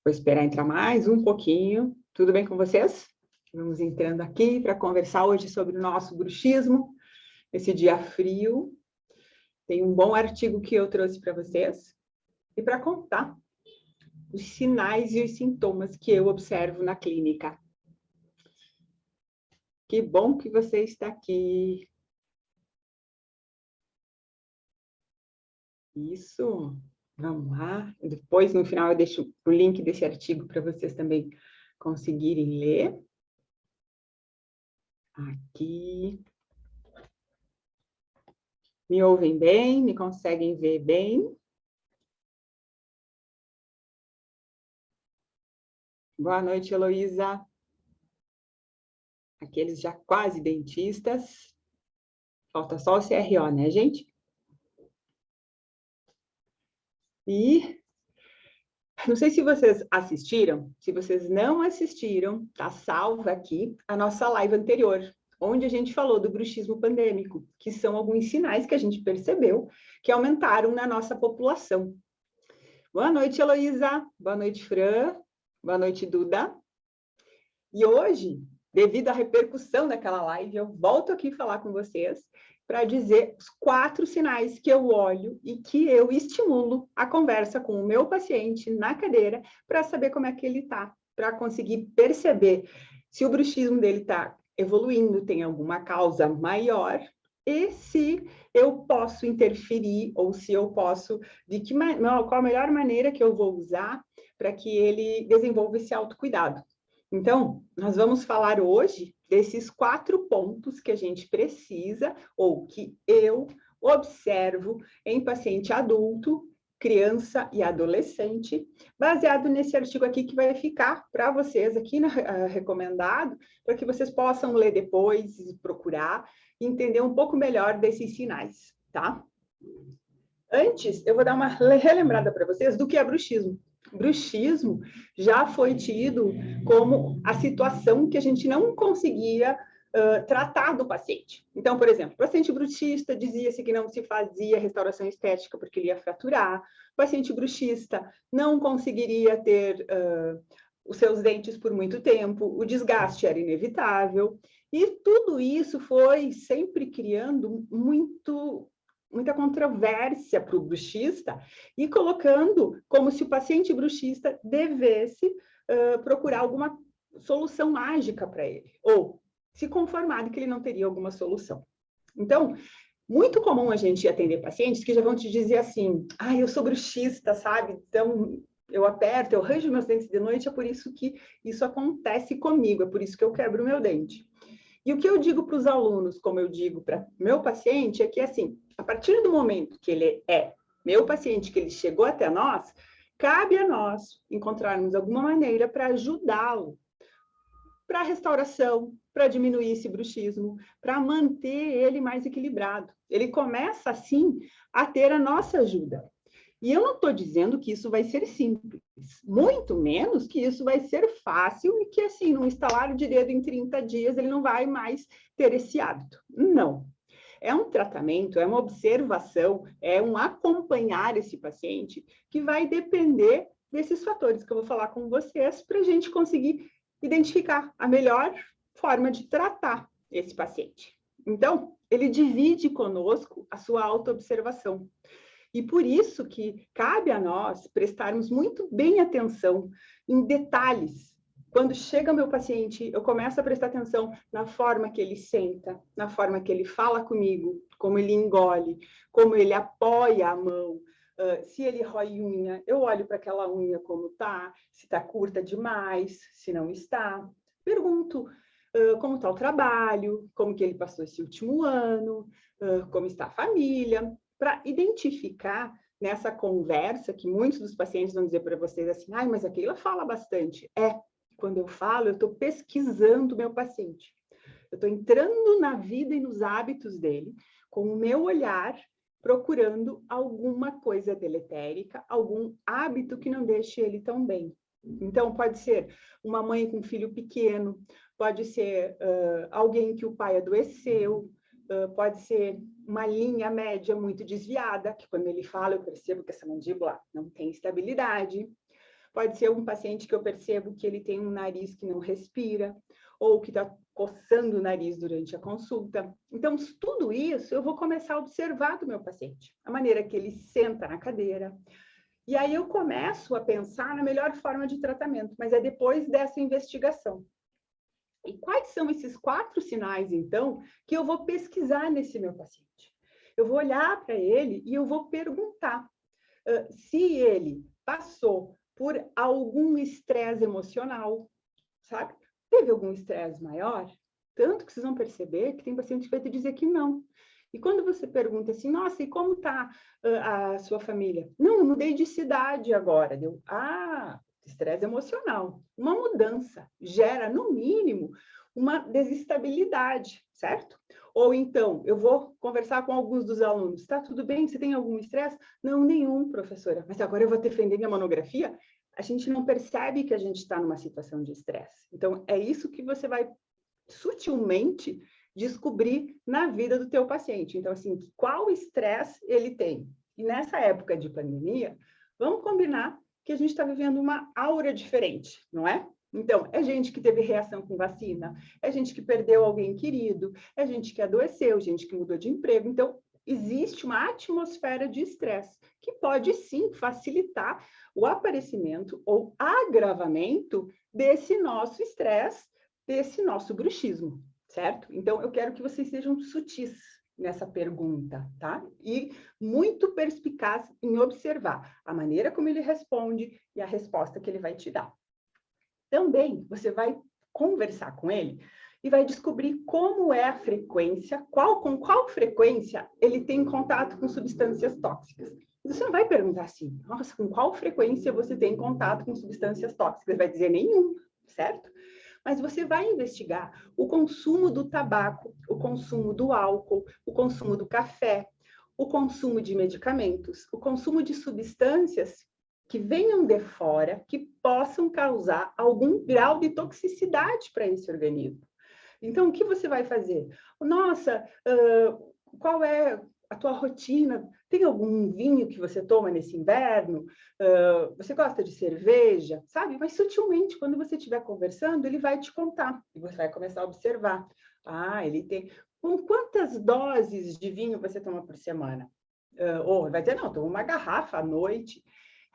Vou esperar entrar mais um pouquinho. Tudo bem com vocês? Vamos entrando aqui para conversar hoje sobre o nosso bruxismo, esse dia frio. Tem um bom artigo que eu trouxe para vocês e para contar os sinais e os sintomas que eu observo na clínica. Que bom que você está aqui. Isso. Vamos lá. Depois, no final, eu deixo o link desse artigo para vocês também conseguirem ler. Aqui. Me ouvem bem? Me conseguem ver bem? Boa noite, Heloísa. Aqueles já quase dentistas. Falta só o CRO, né, gente? E não sei se vocês assistiram. Se vocês não assistiram, tá salva aqui a nossa live anterior, onde a gente falou do bruxismo pandêmico, que são alguns sinais que a gente percebeu que aumentaram na nossa população. Boa noite, Heloísa. Boa noite, Fran. Boa noite, Duda. E hoje, devido à repercussão daquela live, eu volto aqui falar com vocês para dizer os 4 sinais que eu olho e que eu estimulo a conversa com o meu paciente na cadeira para saber como é que ele está, para conseguir perceber se o bruxismo dele está evoluindo, tem alguma causa maior, e se eu posso interferir, ou se eu posso, qual a melhor maneira que eu vou usar para que ele desenvolva esse autocuidado. Então, nós vamos falar hoje desses 4 pontos que a gente precisa, ou que eu observo em paciente adulto, criança e adolescente, baseado nesse artigo aqui que vai ficar para vocês aqui recomendado, para que vocês possam ler depois, procurar, e entender um pouco melhor desses sinais, tá? Antes, eu vou dar uma relembrada para vocês do que é bruxismo. Bruxismo já foi tido como a situação que a gente não conseguia tratar do paciente. Então, por exemplo, o paciente bruxista dizia-se que não se fazia restauração estética porque ele ia fraturar, o paciente bruxista não conseguiria ter os seus dentes por muito tempo, o desgaste era inevitável, e tudo isso foi sempre criando muita controvérsia para o bruxista e colocando como se o paciente bruxista devesse procurar alguma solução mágica para ele, ou se conformar de que ele não teria alguma solução. Então, muito comum a gente atender pacientes que já vão te dizer assim, eu sou bruxista, sabe? Então, eu aperto, eu arranjo meus dentes de noite, é por isso que isso acontece comigo, é por isso que eu quebro o meu dente. E o que eu digo para os alunos, como eu digo para meu paciente, é que, assim, a partir do momento que ele é meu paciente, que ele chegou até nós, cabe a nós encontrarmos alguma maneira para ajudá-lo, para restauração, para diminuir esse bruxismo, para manter ele mais equilibrado. Ele começa, assim, a ter a nossa ajuda. E eu não estou dizendo que isso vai ser simples, muito menos que isso vai ser fácil e que, assim, num estalar de dedo em 30 dias, ele não vai mais ter esse hábito. Não. É um tratamento, é uma observação, é um acompanhar esse paciente que vai depender desses fatores que eu vou falar com vocês para a gente conseguir identificar a melhor forma de tratar esse paciente. Então, ele divide conosco a sua autoobservação. E por isso que cabe a nós prestarmos muito bem atenção em detalhes. Quando chega meu paciente, eu começo a prestar atenção na forma que ele senta, na forma que ele fala comigo, como ele engole, como ele apoia a mão. Se ele rói unha, eu olho para aquela unha como está, se está curta demais, se não está. Pergunto como está o trabalho, como que ele passou esse último ano, como está a família, para identificar nessa conversa que muitos dos pacientes vão dizer para vocês assim, mas a Keila fala bastante. Quando eu falo, eu estou pesquisando o meu paciente. Eu estou entrando na vida e nos hábitos dele, com o meu olhar, procurando alguma coisa deletérica, algum hábito que não deixe ele tão bem. Então, pode ser uma mãe com um filho pequeno, pode ser alguém que o pai adoeceu, pode ser uma linha média muito desviada, que quando ele fala eu percebo que essa mandíbula não tem estabilidade. pode ser um paciente que eu percebo que ele tem um nariz que não respira, ou que está coçando o nariz durante a consulta. Então, tudo isso eu vou começar a observar do meu paciente, a maneira que ele senta na cadeira. E aí eu começo a pensar na melhor forma de tratamento, mas é depois dessa investigação. E quais são esses 4 sinais, então, que eu vou pesquisar nesse meu paciente? Eu vou olhar para ele e eu vou perguntar se ele passou por algum estresse emocional, sabe? Teve algum estresse maior? Tanto que vocês vão perceber que tem paciente que vai te dizer que não. E quando você pergunta assim, nossa, e como está a sua família? Não, eu mudei de cidade agora. Deu, estresse emocional. Uma mudança gera, no mínimo, uma desestabilidade, certo? Ou então, eu vou conversar com alguns dos alunos. Está tudo bem? Você tem algum estresse? Não, nenhum, professora. Mas agora eu vou defender minha monografia? A gente não percebe que a gente está numa situação de estresse. Então, é isso que você vai sutilmente descobrir na vida do teu paciente. Então, assim, qual estresse ele tem? E nessa época de pandemia, vamos combinar que a gente está vivendo uma aura diferente, não é? Então, é gente que teve reação com vacina, é gente que perdeu alguém querido, é gente que adoeceu, gente que mudou de emprego. Então, existe uma atmosfera de estresse que pode, sim, facilitar o aparecimento ou agravamento desse nosso estresse, desse nosso bruxismo, certo? Então, eu quero que vocês sejam sutis nessa pergunta, tá? E muito perspicaz em observar a maneira como ele responde e a resposta que ele vai te dar. Também, você vai conversar com ele e vai descobrir como é a frequência, com qual frequência ele tem contato com substâncias tóxicas. Você não vai perguntar assim, nossa, com qual frequência você tem contato com substâncias tóxicas? Ele vai dizer nenhum, certo? Mas você vai investigar o consumo do tabaco, o consumo do álcool, o consumo do café, o consumo de medicamentos, o consumo de substâncias que venham de fora, que possam causar algum grau de toxicidade para esse organismo. Então, o que você vai fazer? Nossa, qual é a tua rotina? Tem algum vinho que você toma nesse inverno? Você gosta de cerveja? Sabe? Mas sutilmente, quando você estiver conversando, ele vai te contar. E você vai começar a observar. Ele tem... Com quantas doses de vinho você toma por semana? Ou vai dizer, não, tomo uma garrafa à noite.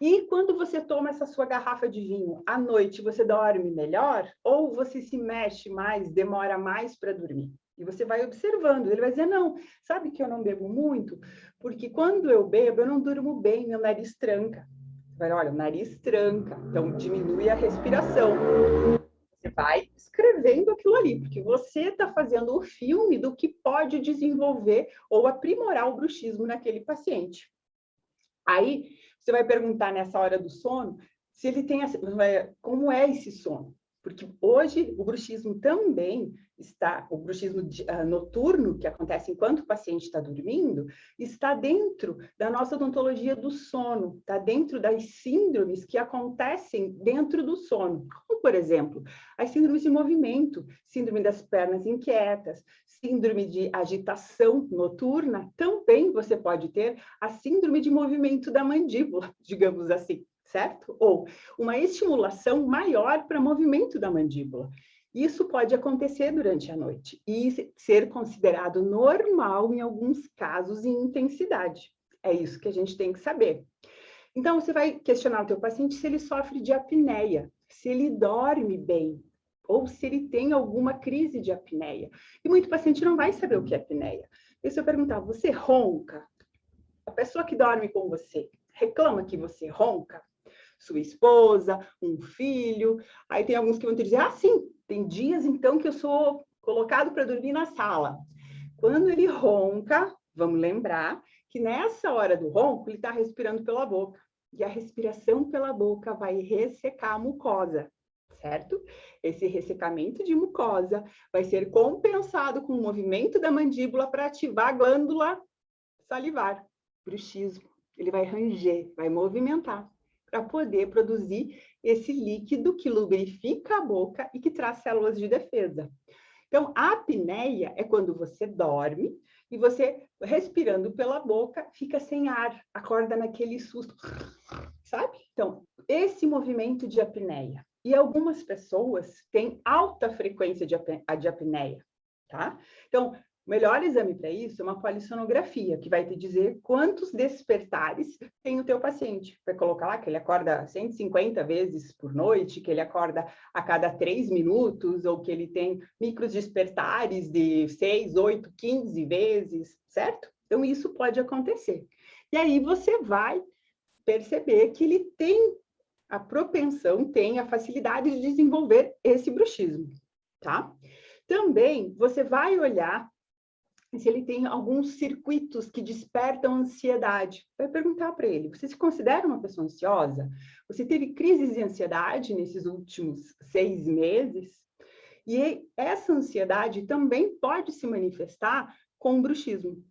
E quando você toma essa sua garrafa de vinho à noite, você dorme melhor? Ou você se mexe mais, demora mais para dormir? E você vai observando. Ele vai dizer, não, sabe que eu não bebo muito? Porque quando eu bebo, eu não durmo bem, meu nariz tranca. Você vai, olha, o nariz tranca, então diminui a respiração. Você vai escrevendo aquilo ali, porque você está fazendo o filme do que pode desenvolver ou aprimorar o bruxismo naquele paciente. Aí, você vai perguntar nessa hora do sono, se ele tem, como é esse sono? Porque hoje o bruxismo também está, o bruxismo noturno, que acontece enquanto o paciente está dormindo, está dentro da nossa odontologia do sono, está dentro das síndromes que acontecem dentro do sono. Como, por exemplo, as síndromes de movimento, síndrome das pernas inquietas, síndrome de agitação noturna, também você pode ter a síndrome de movimento da mandíbula, digamos assim. Certo? Ou uma estimulação maior para movimento da mandíbula. Isso pode acontecer durante a noite e ser considerado normal em alguns casos em intensidade. É isso que a gente tem que saber. Então, você vai questionar o teu paciente se ele sofre de apneia, se ele dorme bem, ou se ele tem alguma crise de apneia. E muito paciente não vai saber o que é apneia. E se eu perguntar, você ronca? A pessoa que dorme com você reclama que você ronca? Sua esposa, um filho. Aí tem alguns que vão te dizer, sim, tem dias então que eu sou colocado para dormir na sala. Quando ele ronca, vamos lembrar que nessa hora do ronco, ele está respirando pela boca. E a respiração pela boca vai ressecar a mucosa, certo? Esse ressecamento de mucosa vai ser compensado com o movimento da mandíbula para ativar a glândula salivar, bruxismo. Ele vai ranger, vai movimentar, para poder produzir esse líquido que lubrifica a boca e que traz células de defesa. Então, a apneia é quando você dorme e você, respirando pela boca, fica sem ar, acorda naquele susto, sabe? Então, esse movimento de apneia. E algumas pessoas têm alta frequência de apneia, tá? Então, o melhor exame para isso é uma polissonografia, que vai te dizer quantos despertares tem o teu paciente. Vai colocar lá que ele acorda 150 vezes por noite, que ele acorda a cada 3 minutos, ou que ele tem micros despertares de 6, 8, 15 vezes, certo? Então, isso pode acontecer. E aí você vai perceber que ele tem a propensão, tem a facilidade de desenvolver esse bruxismo, tá? Também você vai olhar se ele tem alguns circuitos que despertam ansiedade. Vai perguntar para ele, você se considera uma pessoa ansiosa? Você teve crises de ansiedade nesses últimos 6 meses? E essa ansiedade também pode se manifestar com bruxismo.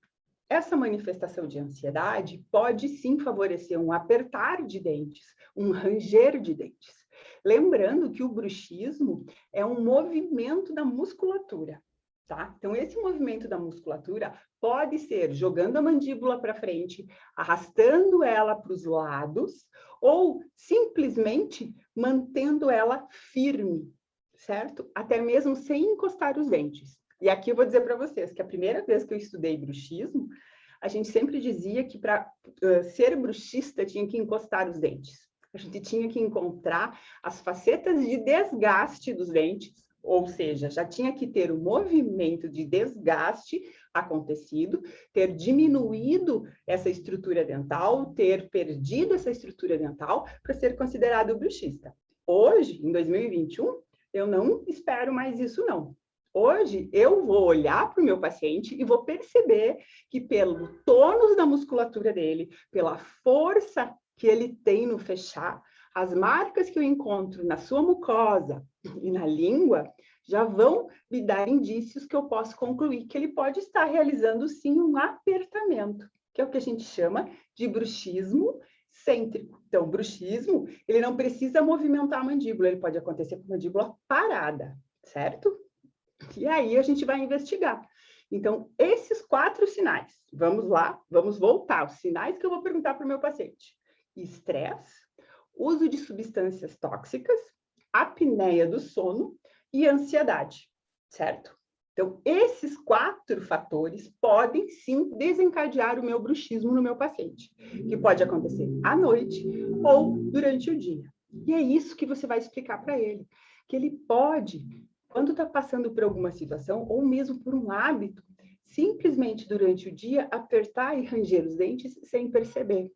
Essa manifestação de ansiedade pode sim favorecer um apertar de dentes, um ranger de dentes. Lembrando que o bruxismo é um movimento da musculatura, tá? Então, esse movimento da musculatura pode ser jogando a mandíbula para frente, arrastando ela para os lados, ou simplesmente mantendo ela firme, certo? Até mesmo sem encostar os dentes. E aqui eu vou dizer para vocês que a primeira vez que eu estudei bruxismo, a gente sempre dizia que para ser bruxista tinha que encostar os dentes. A gente tinha que encontrar as facetas de desgaste dos dentes, ou seja, já tinha que ter o movimento de desgaste acontecido, ter diminuído essa estrutura dental, ter perdido essa estrutura dental para ser considerado bruxista. Hoje, em 2021, eu não espero mais isso, não. Hoje, eu vou olhar para o meu paciente e vou perceber que pelo tônus da musculatura dele, pela força que ele tem no fechar, as marcas que eu encontro na sua mucosa e na língua já vão me dar indícios que eu posso concluir que ele pode estar realizando, sim, um apertamento, que é o que a gente chama de bruxismo cêntrico. Então, o bruxismo, ele não precisa movimentar a mandíbula, ele pode acontecer com a mandíbula parada, certo? E aí a gente vai investigar. Então, esses 4 sinais, vamos lá, vamos voltar, os sinais que eu vou perguntar para o meu paciente. Estresse, uso de substâncias tóxicas, apneia do sono e ansiedade, certo? Então, esses 4 fatores podem sim desencadear o meu bruxismo no meu paciente, que pode acontecer à noite ou durante o dia. E é isso que você vai explicar para ele, que ele pode, quando está passando por alguma situação, ou mesmo por um hábito, simplesmente durante o dia apertar e ranger os dentes sem perceber.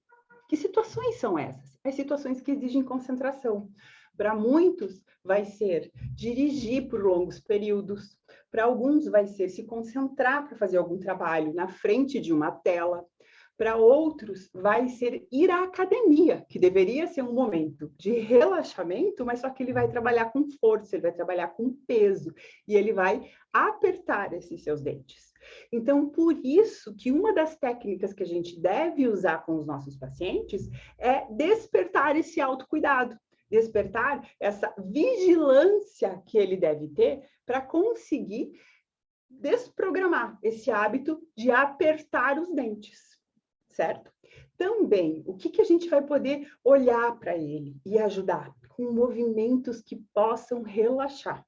Que situações são essas? As situações que exigem concentração. Para muitos, vai ser dirigir por longos períodos. Para alguns, vai ser se concentrar para fazer algum trabalho na frente de uma tela. Para outros, vai ser ir à academia, que deveria ser um momento de relaxamento, mas só que ele vai trabalhar com força, ele vai trabalhar com peso, e ele vai apertar esses seus dentes. Então, por isso que uma das técnicas que a gente deve usar com os nossos pacientes é despertar esse autocuidado, despertar essa vigilância que ele deve ter para conseguir desprogramar esse hábito de apertar os dentes, certo? Também, o que a gente vai poder olhar para ele e ajudar? Com movimentos que possam relaxar.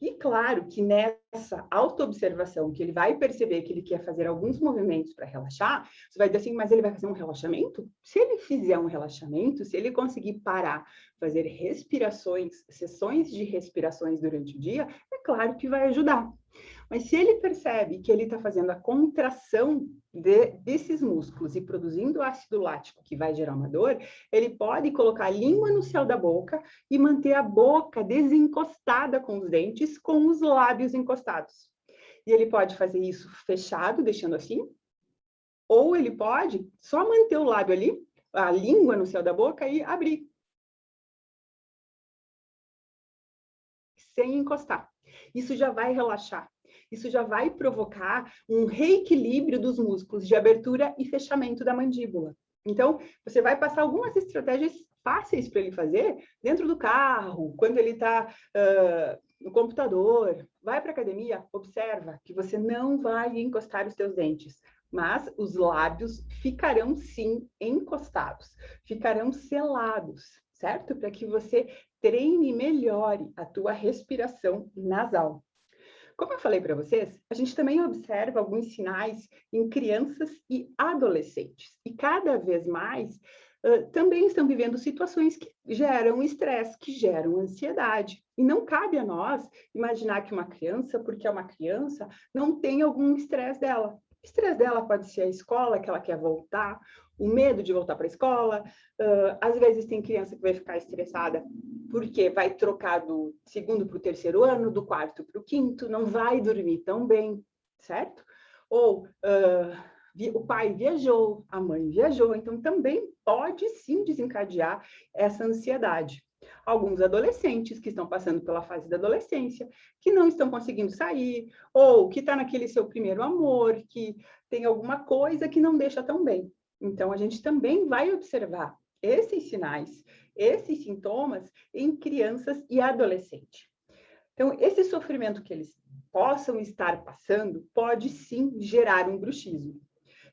E claro que nessa autoobservação, que ele vai perceber que ele quer fazer alguns movimentos para relaxar, você vai dizer assim, mas ele vai fazer um relaxamento? Se ele fizer um relaxamento, se ele conseguir parar, fazer respirações, sessões de respirações durante o dia, é claro que vai ajudar. Mas se ele percebe que ele está fazendo a contração desses músculos e produzindo ácido lático que vai gerar uma dor, ele pode colocar a língua no céu da boca e manter a boca desencostada com os dentes, com os lábios encostados. E ele pode fazer isso fechado, deixando assim, ou ele pode só manter o lábio ali, a língua no céu da boca e abrir. Sem encostar. Isso já vai relaxar. Isso já vai provocar um reequilíbrio dos músculos de abertura e fechamento da mandíbula. Então, você vai passar algumas estratégias fáceis para ele fazer dentro do carro, quando ele está no computador. Vai para a academia, observa que você não vai encostar os teus dentes, mas os lábios ficarão sim encostados, ficarão selados, certo? Para que você treine e melhore a tua respiração nasal. Como eu falei para vocês, a gente também observa alguns sinais em crianças e adolescentes. E cada vez mais também estão vivendo situações que geram estresse, que geram ansiedade. E não cabe a nós imaginar que uma criança, porque é uma criança, não tem algum estresse dela. O estresse dela pode ser a escola, que ela quer voltar, o medo de voltar para a escola. Às vezes tem criança que vai ficar estressada porque vai trocar do segundo para o terceiro ano, do quarto para o quinto, não vai dormir tão bem, certo? Ou o pai viajou, a mãe viajou, então também pode sim desencadear essa ansiedade. Alguns adolescentes que estão passando pela fase da adolescência, que não estão conseguindo sair, ou que está naquele seu primeiro amor, que tem alguma coisa que não deixa tão bem. Então, a gente também vai observar esses sinais, esses sintomas em crianças e adolescentes. Então, esse sofrimento que eles possam estar passando pode sim gerar um bruxismo.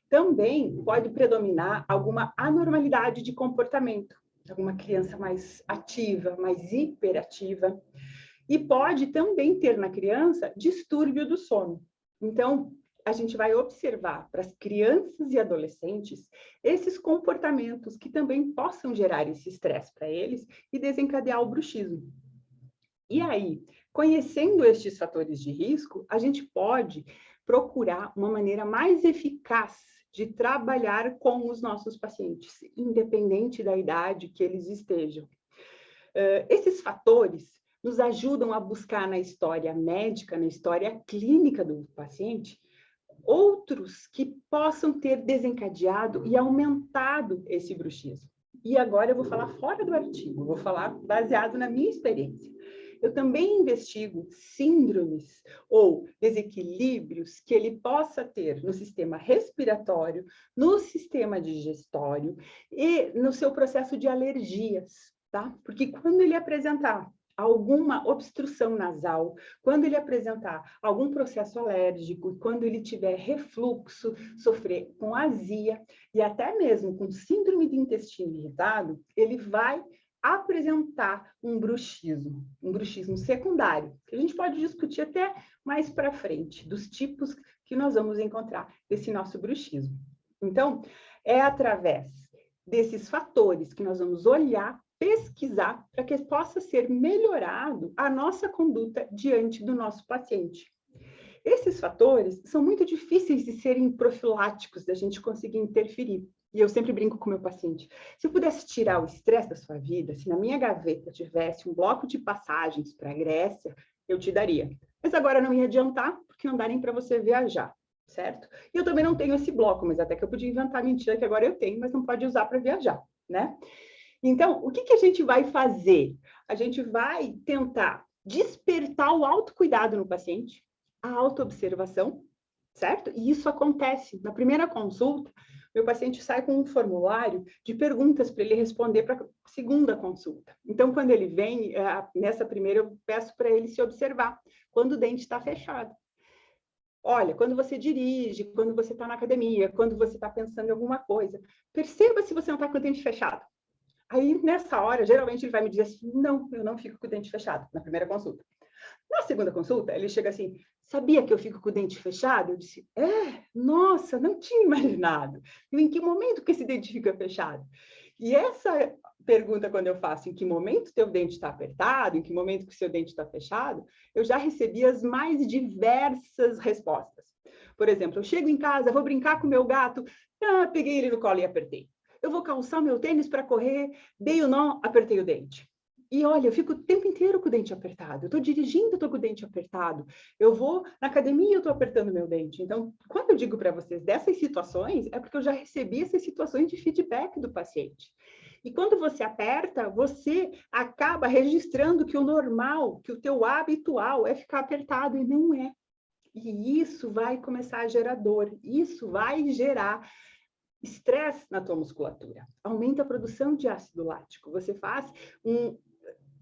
Também pode predominar alguma anormalidade de comportamento, alguma criança mais ativa, mais hiperativa, e pode também ter na criança distúrbio do sono. Então, a gente vai observar para as crianças e adolescentes esses comportamentos que também possam gerar esse estresse para eles e desencadear o bruxismo. E aí, conhecendo estes fatores de risco, a gente pode procurar uma maneira mais eficaz de trabalhar com os nossos pacientes, independente da idade que eles estejam. Esses fatores nos ajudam a buscar na história médica, na história clínica do paciente, outros que possam ter desencadeado e aumentado esse bruxismo. E agora eu vou falar fora do artigo, vou falar baseado na minha experiência. Eu também investigo síndromes ou desequilíbrios que ele possa ter no sistema respiratório, no sistema digestório e no seu processo de alergias, tá? Porque quando ele apresentar alguma obstrução nasal, quando ele apresentar algum processo alérgico, quando ele tiver refluxo, sofrer com azia e até mesmo com síndrome de intestino irritado, ele vai apresentar um bruxismo secundário, que a gente pode discutir até mais para frente, dos tipos que nós vamos encontrar desse nosso bruxismo. Então, é através desses fatores que nós vamos olhar, pesquisar, para que possa ser melhorado a nossa conduta diante do nosso paciente. Esses fatores são muito difíceis de serem profiláticos, da gente conseguir interferir. E eu sempre brinco com o meu paciente. Se eu pudesse tirar o estresse da sua vida, se na minha gaveta tivesse um bloco de passagens para a Grécia, eu te daria. Mas agora não ia adiantar, porque não dá nem para você viajar, certo? E eu também não tenho esse bloco, mas até que eu podia inventar mentira que agora eu tenho, mas não pode usar para viajar, né? Então, o que a gente vai fazer? A gente vai tentar despertar o autocuidado no paciente, a autoobservação, certo? E isso acontece na primeira consulta. Meu paciente sai com um formulário de perguntas para ele responder para a segunda consulta. Então, quando ele vem, nessa primeira, eu peço para ele se observar quando o dente está fechado. Olha, quando você dirige, quando você está na academia, quando você está pensando em alguma coisa, perceba se você não está com o dente fechado. Aí, nessa hora, geralmente ele vai me dizer assim, não, eu não fico com o dente fechado, na primeira consulta. Na segunda consulta, ele chega assim, sabia que eu fico com o dente fechado? Eu disse, nossa, não tinha imaginado. E em que momento que esse dente fica fechado? E essa pergunta, quando eu faço, em que momento teu dente está apertado, em que momento que o seu dente está fechado, eu já recebi as mais diversas respostas. Por exemplo, eu chego em casa, vou brincar com o meu gato, peguei ele no colo e apertei. Eu vou calçar meu tênis para correr, dei o nó, apertei o dente. E olha, eu fico o tempo inteiro com o dente apertado. Eu estou dirigindo, estou com o dente apertado. Eu vou na academia, eu estou apertando meu dente. Então, quando eu digo para vocês dessas situações, é porque eu já recebi essas situações de feedback do paciente. E quando você aperta, você acaba registrando que o normal, que o teu habitual é ficar apertado, e não é. E isso vai começar a gerar dor. Isso vai gerar estresse na tua musculatura, aumenta a produção de ácido lático, você faz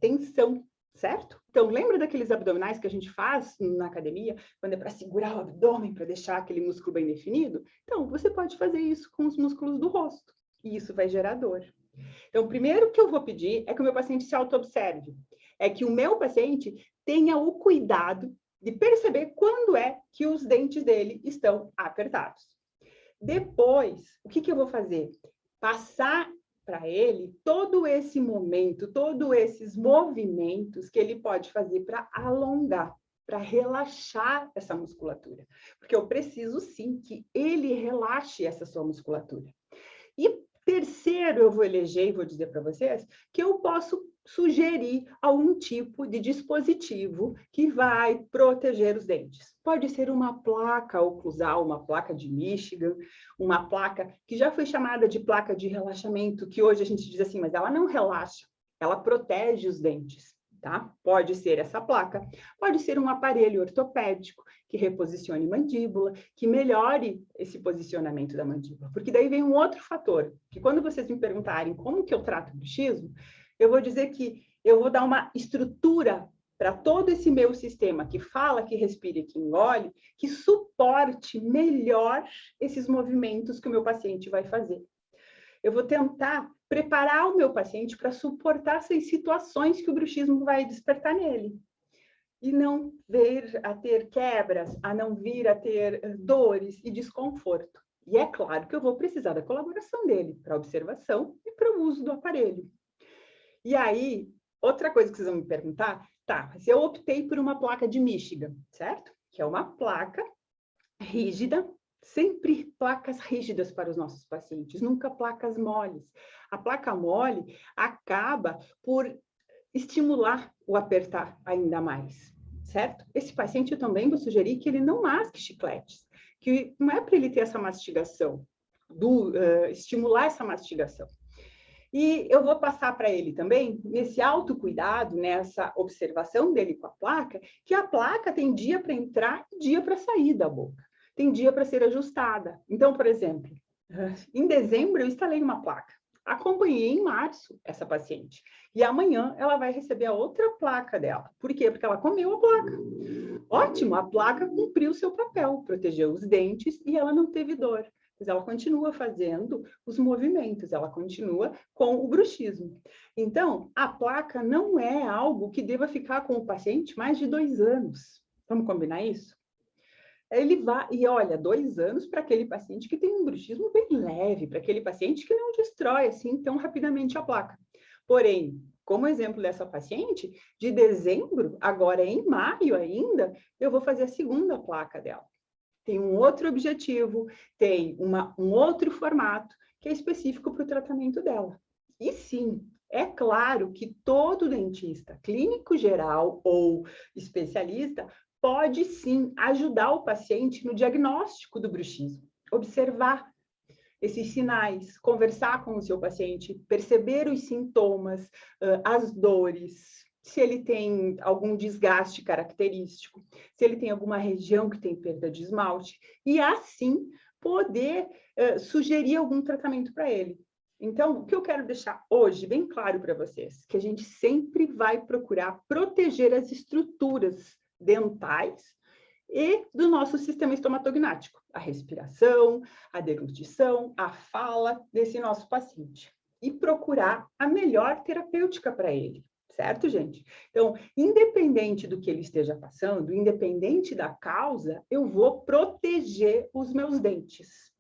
tensão, certo? Então, lembra daqueles abdominais que a gente faz na academia, quando é para segurar o abdômen, para deixar aquele músculo bem definido? Então, você pode fazer isso com os músculos do rosto, e isso vai gerar dor. Então, o primeiro que eu vou pedir é que o meu paciente se auto-observe, é que o meu paciente tenha o cuidado de perceber quando é que os dentes dele estão apertados. Depois, o que eu vou fazer? Passar para ele todo esse momento, todos esses movimentos que ele pode fazer para alongar, para relaxar essa musculatura. Porque eu preciso sim que ele relaxe essa sua musculatura. E terceiro, eu vou eleger e vou dizer para vocês que eu posso sugerir algum tipo de dispositivo que vai proteger os dentes. Pode ser uma placa oclusal, uma placa de Michigan, uma placa que já foi chamada de placa de relaxamento, que hoje a gente diz assim, mas ela não relaxa, ela protege os dentes. Tá? Pode ser essa placa, pode ser um aparelho ortopédico que reposicione mandíbula, que melhore esse posicionamento da mandíbula. Porque daí vem um outro fator, que quando vocês me perguntarem como que eu trato o bruxismo, eu vou dizer que eu vou dar uma estrutura para todo esse meu sistema que fala, que respira e que engole, que suporte melhor esses movimentos que o meu paciente vai fazer. Eu vou tentar preparar o meu paciente para suportar essas situações que o bruxismo vai despertar nele. E não vir a ter quebras, a não vir a ter dores e desconforto. E é claro que eu vou precisar da colaboração dele para a observação e para o uso do aparelho. E aí, outra coisa que vocês vão me perguntar, tá, se eu optei por uma placa de Michigan, certo? Que é uma placa rígida, sempre placas rígidas para os nossos pacientes, nunca placas moles. A placa mole acaba por estimular o apertar ainda mais, certo? Esse paciente eu também vou sugerir que ele não masque chicletes, que não é para ele ter essa mastigação, estimular essa mastigação. E eu vou passar para ele também, nesse autocuidado, nessa observação dele com a placa, que a placa tem dia para entrar e dia para sair da boca. Tem dia para ser ajustada. Então, por exemplo, em dezembro eu instalei uma placa. Acompanhei em março essa paciente. E amanhã ela vai receber a outra placa dela. Por quê? Porque ela comeu a placa. Ótimo, a placa cumpriu o seu papel, protegeu os dentes e ela não teve dor. Mas ela continua fazendo os movimentos, ela continua com o bruxismo. Então, a placa não é algo que deva ficar com o paciente mais de 2 anos. Vamos combinar isso? Ele vai, e olha, 2 anos para aquele paciente que tem um bruxismo bem leve, para aquele paciente que não destrói assim tão rapidamente a placa. Porém, como exemplo dessa paciente, de dezembro, agora em maio ainda, eu vou fazer a segunda placa dela. Tem um outro objetivo, tem um outro formato que é específico para o tratamento dela. E sim, é claro que todo dentista, clínico geral ou especialista, pode sim ajudar o paciente no diagnóstico do bruxismo, observar esses sinais, conversar com o seu paciente, perceber os sintomas, as dores, se ele tem algum desgaste característico, se ele tem alguma região que tem perda de esmalte, e assim poder sugerir algum tratamento para ele. Então, o que eu quero deixar hoje bem claro para vocês, que a gente sempre vai procurar proteger as estruturas dentais e do nosso sistema estomatognático, a respiração, a deglutição, a fala desse nosso paciente. E procurar a melhor terapêutica para ele, certo, gente? Então, independente do que ele esteja passando, independente da causa, eu vou proteger os meus dentes,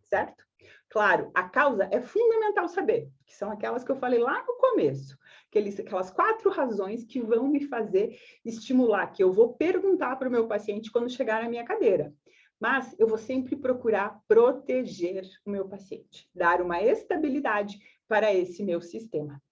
certo? Claro, a causa é fundamental saber, que são aquelas que eu falei lá no começo, aquelas 4 razões que vão me fazer estimular, que eu vou perguntar para o meu paciente quando chegar na minha cadeira. Mas eu vou sempre procurar proteger o meu paciente, dar uma estabilidade para esse meu sistema.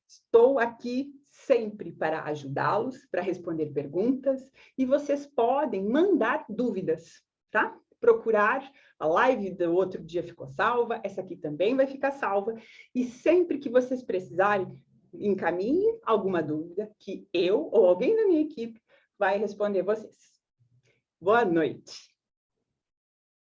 Estou aqui sempre para ajudá-los, para responder perguntas, e vocês podem mandar dúvidas, tá? Procurar, a live do outro dia ficou salva, essa aqui também vai ficar salva, e sempre que vocês precisarem, encaminhem alguma dúvida que eu ou alguém da minha equipe vai responder vocês. Boa noite!